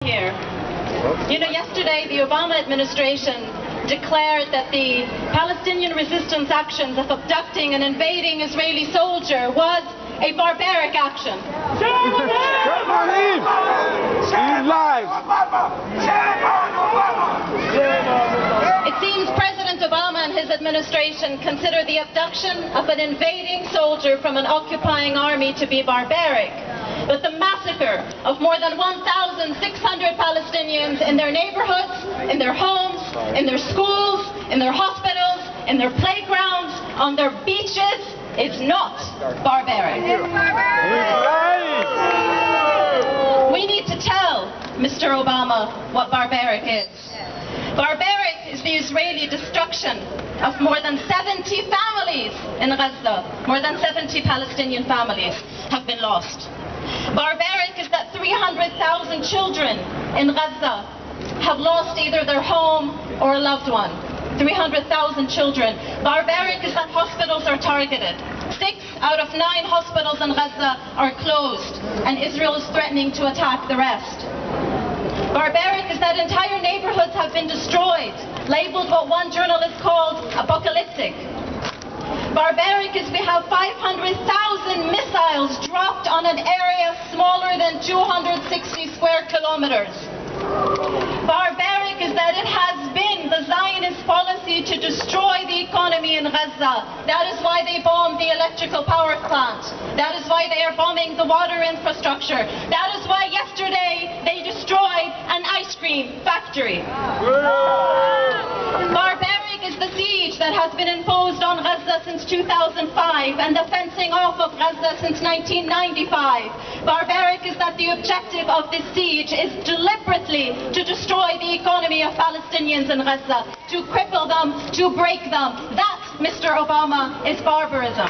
Here. You know, yesterday the Obama administration declared that the Palestinian resistance actions of abducting an invading Israeli soldier was a barbaric action. It seems President Obama and his administration consider the abduction of an invading soldier from an occupying army to be barbaric. But the massacre of more than 1,600 Palestinians in their neighborhoods, in their homes, in their schools, in their hospitals, in their playgrounds, on their beaches is not barbaric. We need to tell Mr. Obama what barbaric is. Barbaric is the Israeli destruction of more than 70 families in Gaza. More than 70 Palestinian families have been lost. Barbaric is that 300,000 children in Gaza have lost either their home or a loved one. 300,000 children. Barbaric is that hospitals are targeted. 6 out of 9 hospitals in Gaza are closed, and Israel is threatening to attack the rest. Barbaric is that entire neighborhoods have been destroyed, labeled what one journalist called apocalyptic. Barbaric is we have 500,000 missiles dropped on an area smaller than 260 square kilometers. Barbaric is that it has been the Zionist policy to destroy the economy in Gaza. That is why they bombed the electrical power plant. That is why they are bombing the water infrastructure. That is why yesterday they destroyed an ice cream factory. Barbaric is the siege that has been imposed on Gaza since 2005 and the fencing off of Gaza since 1995. Barbaric is that the objective of this siege is deliberately to destroy the economy of Palestinians in Gaza, to cripple them, to break them. That, Mr. Obama, is barbarism.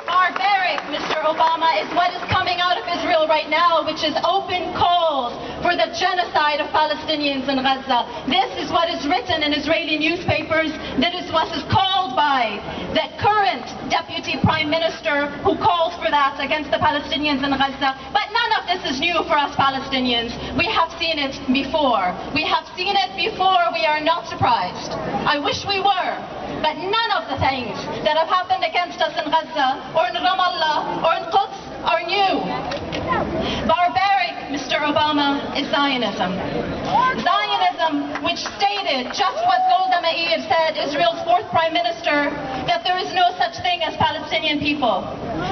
Barbaric, Mr. Obama, is what is coming out of Israel right now, which is open calls for the genocide of Palestinians in Gaza. This is what is written in Israeli newspapers. That is what is called by the current Deputy Prime Minister who calls for that against the Palestinians in Gaza. But none of this is new for us Palestinians. We have seen it before. We have seen it before. We are not surprised. I wish we were. But none of the things that have happened against us in Gaza or in Ramallah or in Quds are new. Barbaric, Mr. Obama, is Zionism. Zionism, which stated just what Golda Meir said, Israel's 4th Prime Minister, that there is no such thing as Palestinian people.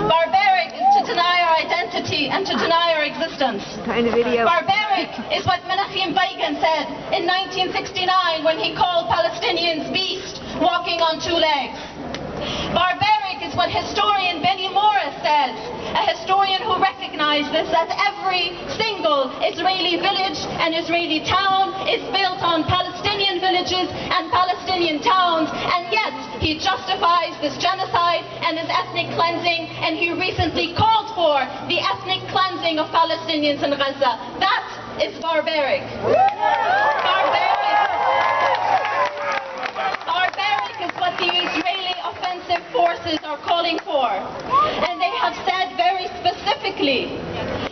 Barbaric is to deny our identity and to deny our existence. Barbaric is what Menachem Begin said in 1969 when he called Palestinians beasts walking on 2 legs. Barbaric is what historian Benny Morris says, a historian who recognized this, that every single Israeli village and Israeli town is built on Palestinian villages and Palestinian towns, and yet he justifies this genocide and his ethnic cleansing, and he recently called for the ethnic cleansing of Palestinians in Gaza. That is barbaric. Barbaric is what the Israeli offensive forces are calling for. And they have said very specifically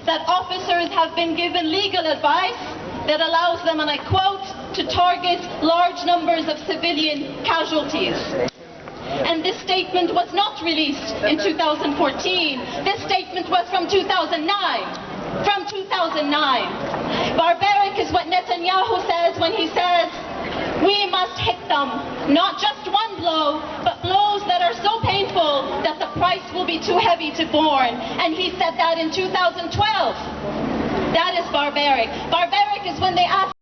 that officers have been given legal advice that allows them, and I quote, to target large numbers of civilian casualties. And this statement was not released in 2014. This statement was from 2009. From 2009. Barbaric is what Netanyahu says when he says, we must hit them, not just one blow, but blows that are so painful that the price will be too heavy to borne. And he said that in 2012. That is barbaric. Barbaric is when they ask